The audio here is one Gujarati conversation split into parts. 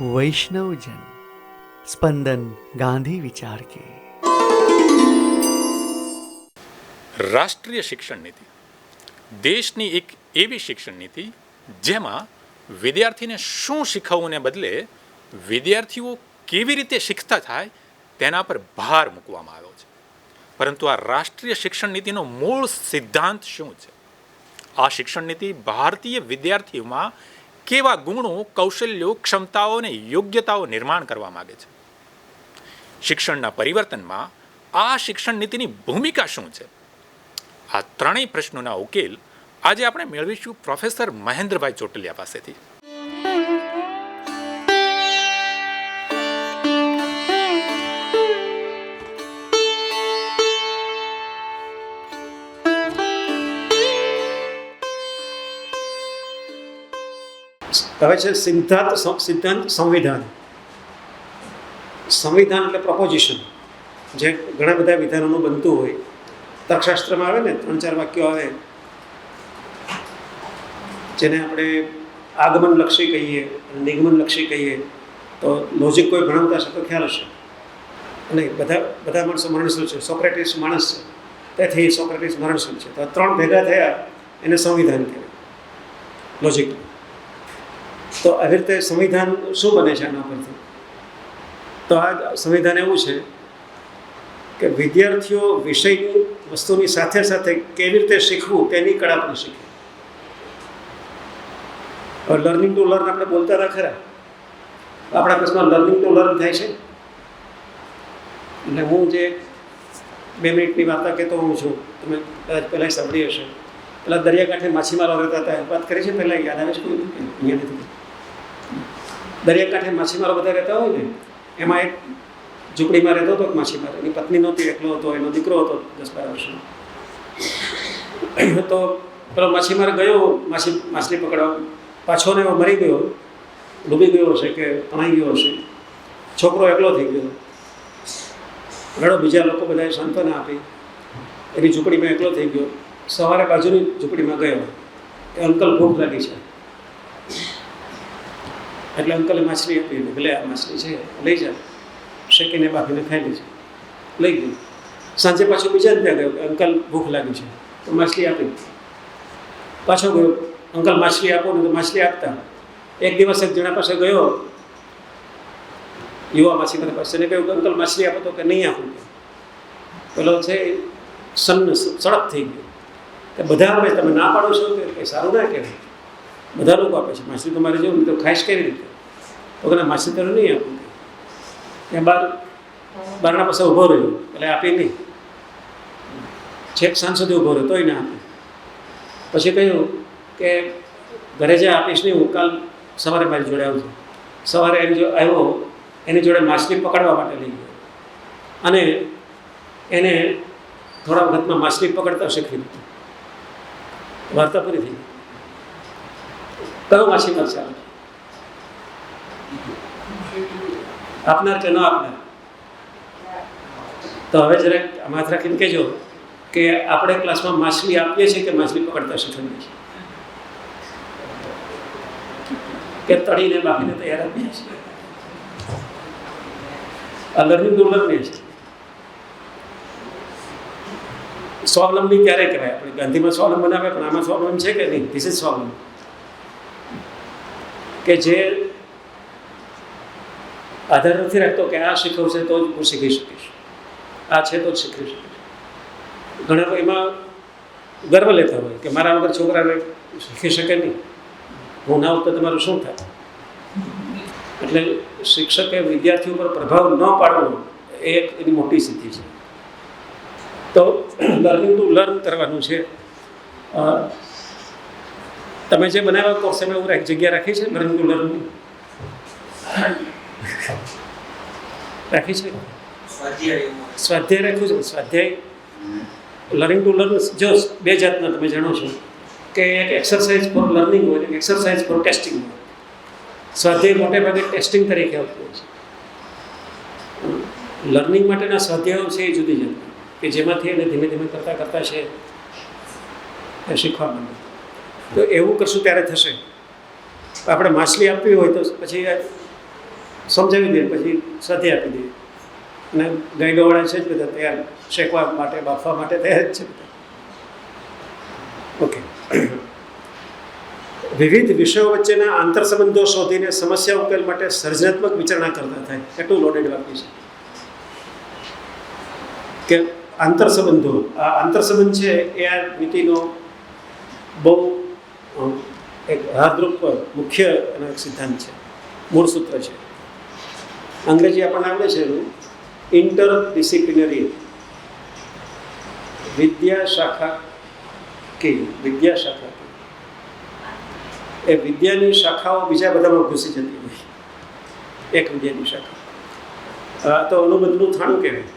वैष्णवजन स्पंदन गांधी विचार के। રાષ્ટ્રીય શિક્ષણ નીતિ દેશની એક એવી શિક્ષણ નીતિ જેમાં વિદ્યાર્થીને શું શીખવવાને બદલે વિદ્યાર્થીઓ કેવી રીતે શીખતા થાય તેના પર ભાર મૂકવામાં આવ્યો છે. પરંતુ આ રાષ્ટ્રીય શિક્ષણ નીતિનો મૂળ સિદ્ધાંત શું છે? આ શિક્ષણ નીતિ ભારતીય વિદ્યાર્થીઓમાં કેવા ગુણો, કૌશલ્યો, ક્ષમતાઓ અને યોગ્યતાઓ નિર્માણ કરવા માગે છે? શિક્ષણના પરિવર્તનમાં આ શિક્ષણ નીતિની ભૂમિકા શું છે? આ ત્રણેય પ્રશ્નોના ઉકેલ આજે આપણે મેળવીશું પ્રોફેસર મહેન્દ્રભાઈ ચોટલિયા પાસેથી. હવે છે સિદ્ધાંત સંવિધાન. સંવિધાન એટલે પ્રપોઝિશન, જે ઘણા બધા વિધાનોનું બનતું હોય. તર્કશાસ્ત્રમાં આવે ને 3-4 વાક્યો આવે, જેને આપણે આગમનલક્ષી કહીએ, નિગમનલક્ષી કહીએ. તો લોજિક કોઈ ભણાવતા હશે તો ખ્યાલ હશે. અને બધા માણસો મરણશીલ છે. સોક્રેટિસ માણસ છે, તેથી સોક્રેટિસ મરણશીલ છે. તો 3 ભેગા થયા એને સંવિધાન કહેવાય લોજિક. તો આવી રીતે સંવિધાન શું બને છે આના પરથી? તો આ સંવિધાન એવું છે કે વિદ્યાર્થીઓ વિષયની વસ્તુની સાથે સાથે કેવી રીતે શીખવું તેની કળા પણ શીખે. હવે લર્નિંગ ટુ લર્ન આપણે બોલતા હતા ખરા, આપણા કેસમાં લર્નિંગ ટુ લર્ન થાય છે. એટલે હું જે 2 મિનિટની વાર્તા કહેતો હું છું, તમે કદાચ પહેલાં સાંભળી હશે. પેલા દરિયાકાંઠે માછીમારો રહેતા હતા, વાત કરી છે પહેલાં, યાદ આવે છે કોઈ? અહીંયા નથી. દરિયાકાંઠે માછીમારો બધા રહેતા હોય ને, એમાં એક ઝૂંપડીમાં રહેતો હતો માછીમાર. એની પત્ની નહોતી, એકલો હતો, એનો દીકરો હતો 10-12 વર્ષનો. તો પેલો માછીમાર ગયો માછલી પકડવા, પાછો ને મરી ગયો, ડૂબી ગયો હશે કે તણાઈ ગયો હશે. છોકરો એકલો થઈ ગયો. ઘણો બીજા લોકો બધાએ સાંત્વના આપી. એની ઝૂંપડીમાં એકલો થઈ ગયો. સવારે બાજુની ઝૂંપડીમાં ગયો કે અંકલ ભૂખ લાગી છે. એટલે અંકલે માછલી આપી, ભલે આ માછલી છે લઈ જા, શેકીને બાફીને ખાઈ લેજે. લઈ ગઈ. સાંજે પાછો બીજા ત્યાં ગયો કે અંકલ ભૂખ લાગી છે, તો માછલી આપી. પાછો ગયો, અંકલ માછલી આપો ને, તો માછલી આપતા. એક દિવસ એક જણા પાસે ગયો, યુવા માછીમાર પાસે, ને કહ્યું કે અંકલ માછલી આપો, તો કે નહીં આપું. પેલો છે સડક થઈ ગયો કે બધા આપે, તમે ના પાડો છો કે સારું ના કહેવાય. બધા લોકો આપે છે માછલી, તમારે જેવું તો ખાઈશ કેવી રીતે? તો કે માછલી તને નહીં આપું. ત્યાં બારના પાસે ઊભો રહ્યો, એટલે આપી નહીં. છેક સાંજ સુધી ઊભો રહ્યો તોય ના આપે. પછી કહ્યું કે ઘરે જે આપીશ નહીં, હું કાલ સવારે મારી જોડે આવજો. સવારે એની જો આવ્યો, એની જોડે માછલી પકડવા માટે લઈ ગયો અને એને થોડા વખતમાં માછલી પકડતા શીખવી દીધું. વાર્તા પૂરી થઈ. કયો માછીમાર છે? આપનાર કે ન આપનાર? તો હવે જરાક માથ રાખીને કહેજો કે આપણે ક્લાસમાં માછલી આપીએ છીએ કે માછલી પકડતા શીખવીએ છીએ, કે તળીને બાફીને તૈયાર આપીએ છીએ? આ લર્નિંગ ટુ લર્ન છે. સ્વાવલંબી ક્યારે કહેવાય? આપણે ગાંધીમાં સ્વાવલંબન આવે, પણ આમાં સ્વાવલંબન છે કે નહીં? ધીસ ઇઝ સ્વાવલંબન. કે જે આધાર નથી રાખતો કે આ શીખવશે તો જ હું શીખી શકીશ, આ છે તો જ શીખી શકીશ. ઘણા લોકો એમાં ગર્વ લેતા હોય કે મારા વગર છોકરાને શીખી શકે નહીં, હું ના હોઉં તો તમારું શું થાય? એટલે શિક્ષકે વિદ્યાર્થીઓ પર પ્રભાવ ન પાડવો એ એક એની મોટી સિદ્ધિ છે. તો લર્નિંગ ટુ લર્ન કરવાનું છે. તમે જે બનાવ્યા કોર્સ એમાં એવું જગ્યા રાખી છે લર્નિંગ ટુ લર્નની? રાખી છે. સ્વાધ્યાય રાખ્યું છે. સ્વાધ્યાય લર્નિંગ ટુ લર્ન જો 2 જાતના તમે જાણો છો કે એક એક્સરસાઇઝ ફોર લર્નિંગ હોય, એક એક્સરસાઇઝ ફોર ટેસ્ટિંગ હોય. સ્વાધ્યાય મોટે ભાગે ટેસ્ટિંગ તરીકે આવતું હોય છે. લર્નિંગ માટેના સ્વાધ્યાયો છે એ જુદી જતી, કે જેમાંથી એને ધીમે ધીમે કરતાં કરતાં છે એ શીખવા માંડે. તો એવું કરશું ત્યારે થશે. આપણે માછલી આપવી હોય તો પછી સમજાવી દે, પછી સાથે આપી દે. અને ગાય ગવાળા છે જ બધા તૈયાર, શેકવા માટે, બાફવા માટે તૈયાર જ છે બધા. ઓકે. વિવિધ વિષયો વચ્ચેના આંતરસંબંધો શોધીને સમસ્યા ઉકેલ માટે સર્જનાત્મક વિચારણા કરતા થાય. કેટલું લોડેડ વાક્ય છે કે આંતરસંબંધો. આ આંતરસંબંધ છે એ આ નીતિનો બહુ એક હાર્દરૂપ મુખ્ય સિદ્ધાંત છે, મૂળ સૂત્ર છે. અંગ્રેજી આપણને આવડે છે એનું ઇન્ટરડિસિપ્લિનરી વિદ્યા શાખા વિદ્યા શાખા. એ વિદ્યાની શાખાઓ બીજા બધામાં ઘૂસી જતી હોય, એક વિદ્યાની શાખા. આ તો અનુબંધનું થાણું કહેવાય.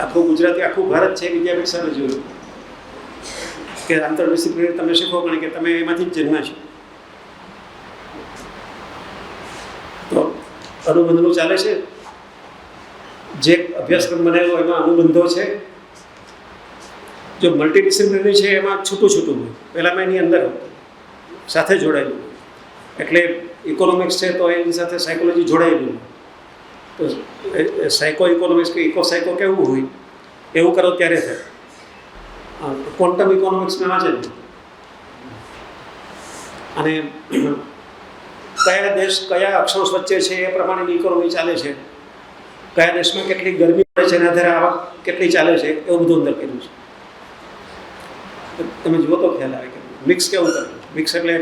આખું ગુજરાતી, આખું ભારત છે વિદ્યા પરીક્ષાને જોયું કે આંતરડિસિપ્લિનરી તમે શીખો, કારણ કે તમે એમાંથી જ જન્મ્યા છો. તો અનુબંધનું ચાલે છે. જે અભ્યાસક્રમ બનાવ્યો એમાં અનુબંધો છે. જો મલ્ટીડિસિપ્લિનરી છે એમાં છૂટું છૂટું હોય, પહેલાંમાં એની અંદર સાથે જોડાયેલું હોય. એટલે ઇકોનોમિક્સ છે તો એની સાથે સાયકોલોજી જોડાયેલું હોય. તો સાયકો ઇકોનોમિક્સ કે ઇકો સાયકો કેવું હોય એવું કરો ત્યારે થાય. ક્વોન્ટમ ઇકોનોમિક્સમાં વાંચે છે. અને કયા દેશ કયા અક્ષાંશ વચ્ચે છે એ પ્રમાણેની ઇકોનોમી ચાલે છે, કયા દેશમાં કેટલી ગરમી પડે છે એના આધારે આવક કેટલી ચાલે છે, એવું બધું અંદર કર્યું છે. તમે જુઓ તો ખ્યાલ આવે કે મિક્સ કેવું કર્યું. મિક્સ એટલે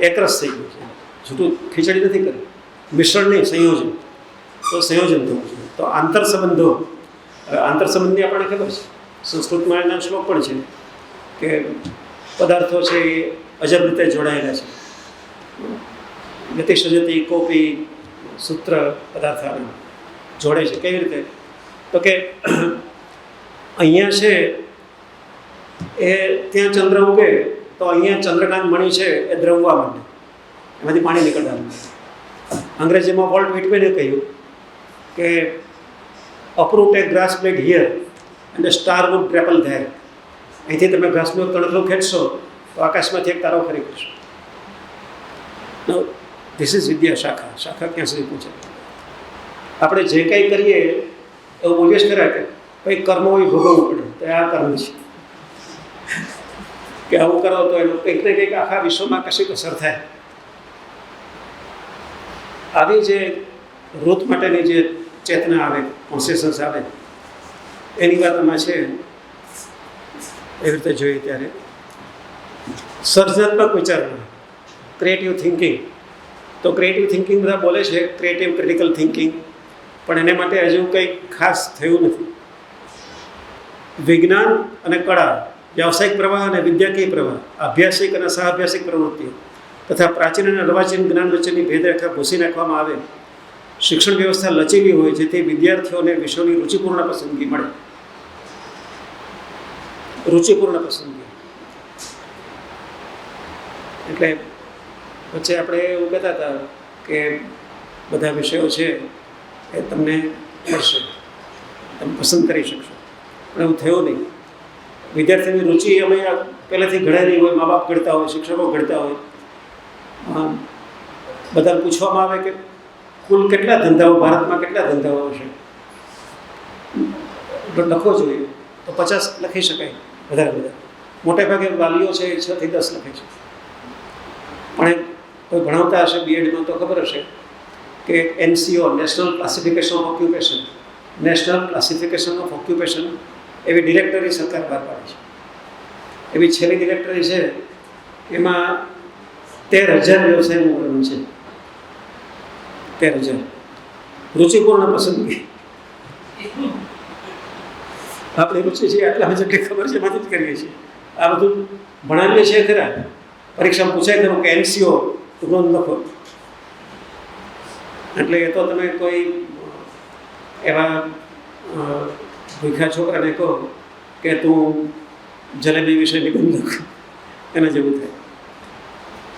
એકરસ થઈ ગયું છે, છૂટું ખીચડી નથી કરી, મિશ્રણ નહીં, સંયોજન. તો સંયોજન થવું છે. તો આંતરસંબંધો, આંતરસંબંધની આપણને ખબર છે, સંસ્કૃતમાં એના શ્લોક પણ છે કે પદાર્થો છે એ અજબ રીતે જોડાયેલા છે. ગતિ સજતી કોપી સૂત્ર પદાર્થ જોડે છે. કેવી રીતે? તો કે અહીંયા છે એ ત્યાં ચંદ્ર ઉગે તો અહીંયા ચંદ્રકાંત મણી છે એ દ્રવવા માંડે, એમાંથી પાણી નીકળવા માંડે. અંગ્રેજીમાં વોલ્ટ વિટમેને કહ્યું કે uproot a grass blade here and the star would tremble there. અહીંથી તમે ઘાસનું તણખલું ખેંચશો તો આકાશમાંથી એક તારો ખરી કરશો. ધીસ ઇઝ વિદ્યા શાખા. શાખા ક્યાં સુધી પૂછે? આપણે જે કંઈ કરીએ એવું બોલીએ જ ખરા કે કંઈક કર્મ હોય ભોગવવું પડે, તો આ કર્મ છે કે આવું કરો તો એનું કંઈક ને કંઈક આખા વિશ્વમાં કશીક અસર થાય. આવી જે રૂથ માટેની જે ચેતના આવે, કોન્શિયસનેસ આવે, એની વાત આમાં છે. એવી રીતે જોઈએ ત્યારે સર્જનાત્મક વિચારણા, ક્રિએટિવ થિંકિંગ. તો ક્રિએટિવ થિંકિંગ બધા બોલે છે, ક્રિએટિવ ક્રિટિકલ થિંકિંગ, પણ એને માટે હજુ કંઈ ખાસ થયું નથી. વિજ્ઞાન અને કળા, વ્યાવસાયિક પ્રવાહ અને વિદ્યાકીય પ્રવાહ, અભ્યાસિક અને સહાભ્યાસિક પ્રવૃત્તિઓ તથા પ્રાચીન અને અર્વાચીન જ્ઞાન વચ્ચેની ભેદરેખા ભૂસી નાખવામાં આવે. શિક્ષણ વ્યવસ્થા લચીલી હોય જેથી વિદ્યાર્થીઓને વિષયોની રુચિપૂર્ણ પસંદગી મળે. રુચિપૂર્ણ પસંદગી એટલે વચ્ચે આપણે એવું કહેતા હતા કે બધા વિષયો છે એ તમને મળશે, તમે પસંદ કરી શકશો, પણ એવું થયું નહીં. વિદ્યાર્થીની રુચિ અમે પહેલાંથી ઘડાયેલી હોય, મા બાપ ઘડતા હોય, શિક્ષકો ઘડતા હોય. બધાને પૂછવામાં આવે કે કુલ કેટલા ધંધાઓ ભારતમાં, કેટલા ધંધાઓ છે, લખવો જોઈએ તો 50 લખી શકાય, વધારે બધા. મોટે ભાગે વાલીઓ છે 6 થી 10 લખે છે. પણ કોઈ ભણાવતા હશે બીએડમાં તો ખબર હશે કે NCO, national classification of occupation, national classification of occupation એવી ડિરેક્ટરી સરકાર બહાર પાડી છે. એવી છેલ્લી ડિરેક્ટરી છે, એમાં 13,000 વ્યવસાયનું વર્ણન છે. 13,000 રુચિપૂર્ણ પસંદગી. આપણી રુચિ છે આટલા જેટલી ખબર છે એમાંથી જ કરીએ છીએ. આ બધું ભણાવીએ છીએ ખરા, પરીક્ષામાં પૂછાય ખરું કે NCO નોંધ લખો, એટલે એ તો તમે કોઈ એવા ભૂખ્યા છોકરાને કહો કે તું જલેબી વિશે નિબંધ લખ, એના જેવું થાય.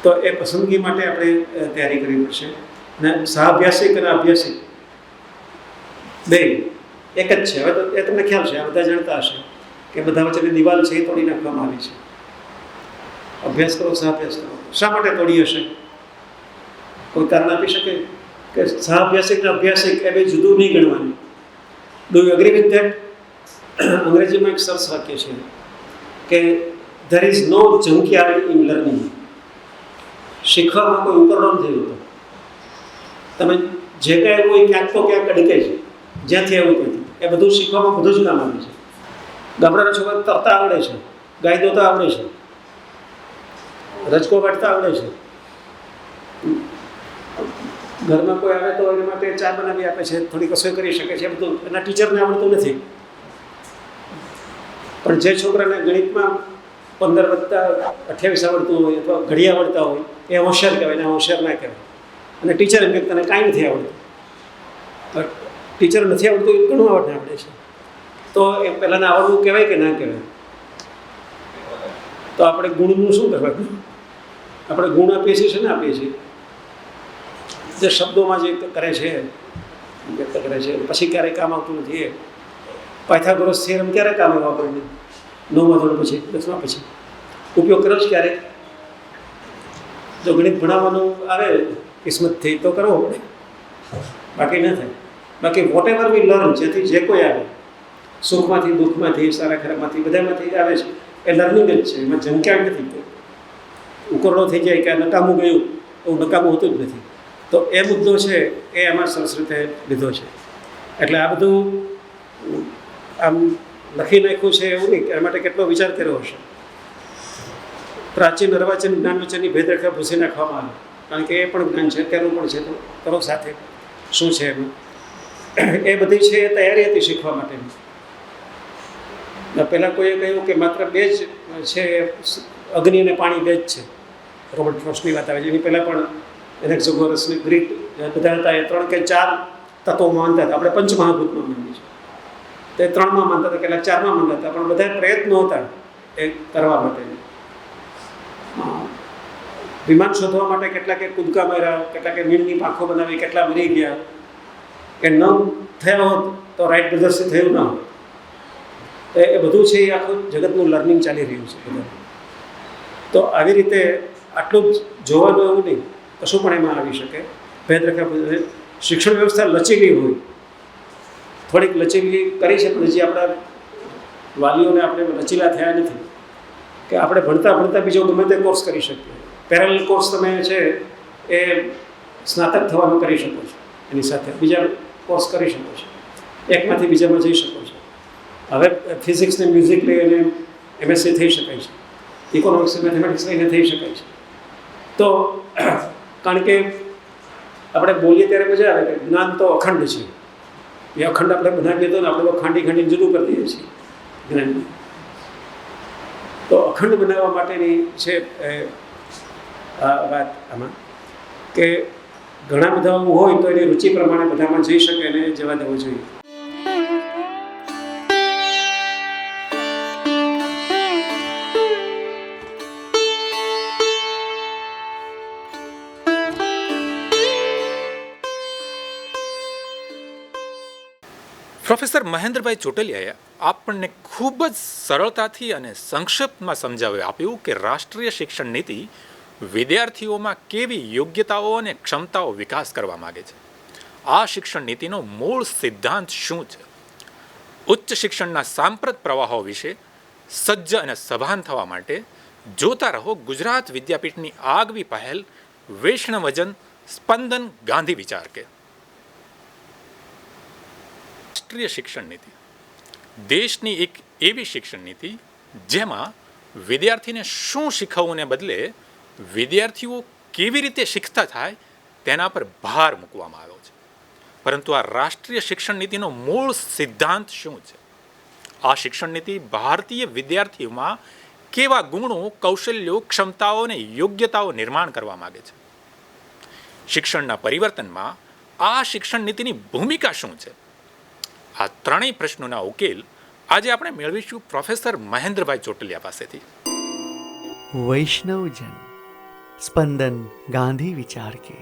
તો એ પસંદગી માટે આપણે તૈયારી કરવી પડશે. અને સહાભ્યાસિક અને અભ્યાસિક બે એક જ છે. હવે તો એ તમને ખ્યાલ છે, આ બધા જાણતા હશે કે બધા વચ્ચેની દિવાલ છે એ તોડી નાખવામાં આવી છે. અભ્યાસ કરો, સહાભ્યાસ કરો. શા માટે તોડી હશે? કોઈ તારણ આપી શકે કે સહાભ્યાસિક અને અભ્યાસિક એ બે જુદું નહીં ગણવાનું? Do you agree with that? અંગ્રેજીમાં એક સરસ વાક્ય છે કે there is no junkyard in learning. શીખવામાં કોઈ ઉકરડો નથી હોતો. તમે જે કાંઈ એવું હોય ક્યાંક તો ક્યાંક અડકે છે, જ્યાંથી એવું ત્યાંથી. એ બધું શીખવામાં બધું જ કામ આવે છે. ગામડાના છોકરા તરતા આવડે છે, ગાય દોતા આવડે છે, રજકો વાટતા આવડે છે. ઘરમાં કોઈ આવે તો એના માટે ચા બનાવી આપે છે, થોડી રસોઈ કરી શકે છે. બધું એના ટીચરને આવડતું નથી. પણ જે છોકરાને ગણિતમાં 15+28 આવડતું હોય અથવા ઘડી આવડતા હોય એ હોશિયાર કહેવાય, એને હોશિયાર ના કહેવાય. અને ટીચર એમ કે તને કાંઈ નથી આવડતું. ટીચર નથી આવડતું એ ઘણું આવડે છે. તો એ પહેલાંને આવડવું કહેવાય કે ના કહેવાય? તો આપણે ગુણનું શું કરવાનું? આપણે ગુણ આપીએ છીએ છે ને આપીએ છીએ જે શબ્દોમાં જે કરે છે, વ્યક્ત કરે છે, પછી ક્યારેય કામ આવતું નથી. એ પાયથાગોરસ થિયરમ ક્યારે કામ આવ્યો આપણને? 9મા ધોરણ પછી, 10મા પછી ઉપયોગ કર્યો છે ક્યારેક? જો ગણિત ભણાવવાનું આવે કિસ્મતથી તો કરવો પડે, બાકી ન થાય. બાકી વોટ એવર વી લર્ન, જેથી જે કોઈ આવે સુખમાંથી, દુઃખમાંથી, સારા ખરાબમાંથી, બધામાંથી આવે છે એ લર્નિંગ જ છે. એમાં જંક્યાડ નથી. ઉકરડો થઈ જાય કે નકામું ગયું એવું નકામું હોતું જ નથી. તો એ મુદ્દો છે એ એમાં સરસ રીતે લીધો છે. એટલે આ બધું આમ લખી નાખ્યું છે એવું નહીં, એના માટે કેટલો વિચાર કર્યો હશે. પ્રાચીન અર્વાચીન જ્ઞાન વચ્ચેની ભેદરેખા ભૂસી નાખવામાં આવે, કારણ કે એ પણ જ્ઞાન છે, અત્યારનું પણ છે. તો કરો સાથે શું છે એમાં એ બધી છે એ તૈયારી હતી શીખવા માટેની. પહેલાં કોઈએ કહ્યું કે માત્ર બે જ છે, અગ્નિ અને પાણી બે જ છે. રોબર્ટ ફ્રોસ્ટની વાત આવે છે. એની પહેલાં પણ એનેક્ઝોગોરસની ગ્રીક બધા હતા, એ 3 કે 4 તત્વો માનતા હતા. આપણે પંચમહાભૂતમાં માનીએ છીએ, તે 3માં માનતા હતા, કેટલાક 4માં માનતા હતા. પણ બધા પ્રયત્નો હતા એ કરવા માટે. વિમાન શોધવા માટે કેટલાકે કૂદકા માર્યા, કેટલાકે મીણની પાંખો બનાવી, કેટલા મરી ગયા. કે ન થયા હોત તો રાઈટ બ્રધર્સથી થયું ના હોત. એ બધું છે એ આખું જગતનું લર્નિંગ ચાલી રહ્યું છે બધા. તો આવી રીતે આટલું જ જોવાનું એવું નહીં, કશું પણ એમાં આવી શકે. ભેદરેખા શિક્ષણ વ્યવસ્થા લચીલી હોય, થોડીક લચીલી કરી છે, પણ હજી આપણા વાલીઓને આપણે લચીલા થયા નથી કે આપણે ભણતા ભણતા બીજો ગમે તે કોર્સ કરી શકીએ. પેરેલલ કોર્સ તમે છે એ સ્નાતક થવાનું કરી શકો છો, એની સાથે બીજા કોર્સ કરી શકો છો, એકમાંથી બીજામાં જઈ શકો છો. હવે ફિઝિક્સ ને મ્યુઝિક લઈને એમએસસી થઈ શકાય છે, ઇકોનોમિક્સ મેથેમેટિક્સ લઈને થઈ શકાય છે. તો કારણ કે આપણે બોલીએ ત્યારે મજા આવે કે જ્ઞાન તો અખંડ છે. એ અખંડ આપણે બનાવીએ તો આપણે તો ખાંડી ખાંડીને જુદું કરી દઈએ છીએ જ્ઞાન. તો અખંડ બનાવવા માટેની છે આ વાત આમાં કે ઘણા બધા હોય તો એની રુચિ પ્રમાણે બધામાં જઈ શકે અને જવા દેવું જોઈએ. પ્રોફેસર મહેન્દ્રભાઈ ચોટલિયાએ આપણને ખૂબ જ સરળતાથી અને સંક્ષિપ્તમાં સમજાવી આપ્યું કે રાષ્ટ્રીય શિક્ષણ નીતિ વિદ્યાર્થીઓમાં કેવી યોગ્યતાઓ અને ક્ષમતાઓ વિકાસ કરવા માગે છે. આ શિક્ષણ નીતિનો મૂળ સિદ્ધાંત શું છે? ઉચ્ચ શિક્ષણના સાંપ્રત પ્રવાહો વિશે સજ્જ અને સભાન થવા માટે જોતા રહો ગુજરાત વિદ્યાપીઠની આગવી પહેલ વૈષ્ણવજન સ્પંદન ગાંધી વિચાર કે. રાષ્ટ્રીય શિક્ષણ નીતિ દેશની એક એવી શિક્ષણ નીતિ જેમાં વિદ્યાર્થીને શું શીખવવાને બદલે વિદ્યાર્થીઓ કેવી રીતે શીખતા થાય તેના પર ભાર મૂકવામાં આવ્યો છે. પરંતુ આ રાષ્ટ્રીય શિક્ષણ નીતિનો મૂળ સિદ્ધાંત શું છે? આ શિક્ષણ નીતિ ભારતીય વિદ્યાર્થીઓમાં કેવા ગુણો, કૌશલ્યો, ક્ષમતાઓ અને યોગ્યતાઓ નિર્માણ કરવા માગે છે? શિક્ષણના પરિવર્તનમાં આ શિક્ષણ નીતિની ભૂમિકા શું છે? આ ત્રણેય પ્રશ્નોના ઉકેલ આજે આપણે મેળવીશું પ્રોફેસર મહેન્દ્રભાઈ ચોટલિયા પાસેથી. વૈષ્ણવજન સ્પંદન ગાંધી વિચાર કે.